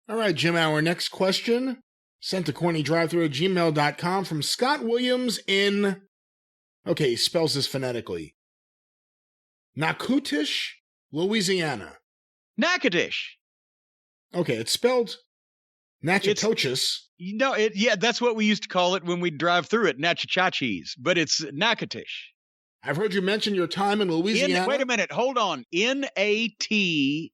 All right, Jim, our next question sent to CornyDriveThru@gmail.com from Scott Williams in, okay, he spells this phonetically, Natchitoches, Louisiana. Natchitoches. Okay, it's spelled Natchitoches. Yeah, that's what we used to call it when we'd drive through it, Natchitoches, but it's Natchitoches. I've heard you mention your time in Louisiana. Wait a minute, hold on. Natchitoches.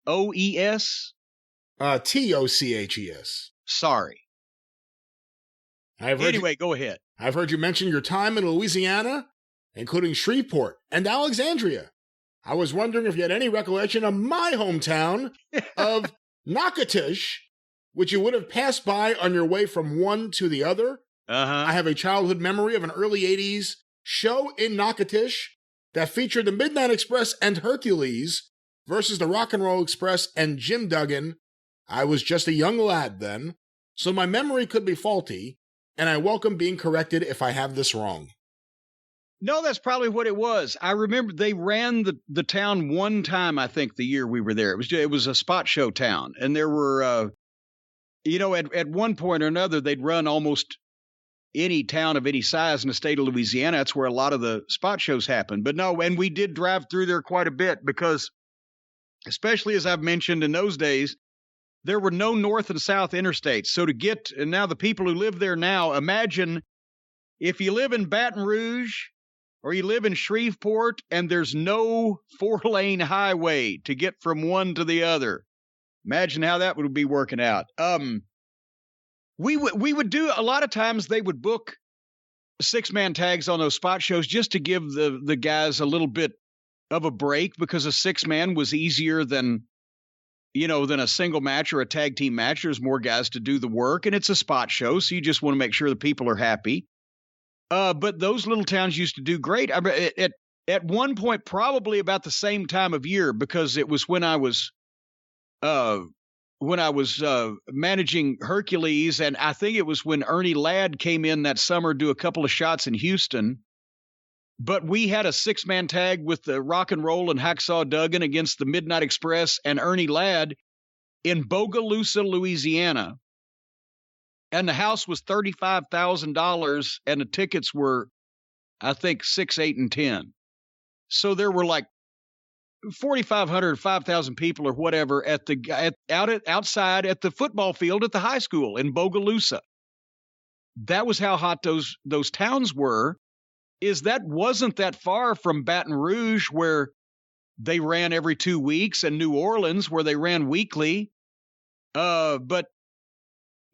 Toches. Sorry. Anyway, go ahead. I've heard you mention your time in Louisiana, including Shreveport and Alexandria. I was wondering if you had any recollection of my hometown of Natchitoches, which you would have passed by on your way from one to the other. I have a childhood memory of an early 80s show in Natchitoches that featured the Midnight Express and Hercules versus the Rock and Roll Express and Jim Duggan. I was just a young lad then, so my memory could be faulty, and I welcome being corrected if I have this wrong. No, that's probably what it was. I remember they ran the town one time, I think, the year we were there. It was a spot show town, and there were, at one point or another, they'd run almost any town of any size in the state of Louisiana. That's where a lot of the spot shows happen. But no, and we did drive through there quite a bit because, especially as I've mentioned in those days, there were no north and south interstates. So and now the people who live there now, imagine if you live in Baton Rouge or you live in Shreveport and there's no 4-lane highway to get from one to the other. Imagine how that would be working out. We would do, a lot of times they would book 6-man tags on those spot shows just to give the guys a little bit of a break, because a 6-man was easier than a single match or a tag team match. There's more guys to do the work, and it's a spot show, so you just want to make sure the people are happy. But those little towns used to do great. At one point, probably about the same time of year, because it was when I was managing Hercules, and I think it was when Ernie Ladd came in that summer to do a couple of shots in Houston. But we had a 6-man tag with the Rock and Roll and Hacksaw Duggan against the Midnight Express and Ernie Ladd in Bogalusa, Louisiana. And the house was $35,000, and the tickets were, I think, 6, 8, and 10. So there were like 4,500, 5,000 people or whatever outside at the football field at the high school in Bogalusa. That was how hot those towns were. That wasn't that far from Baton Rouge, where they ran every 2 weeks, and New Orleans, where they ran weekly. But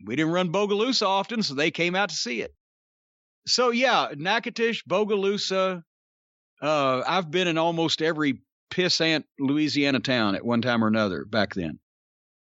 we didn't run Bogalusa often, so they came out to see it. So yeah, Natchitoches, Bogalusa. I've been in almost every pissant Louisiana town at one time or another back then.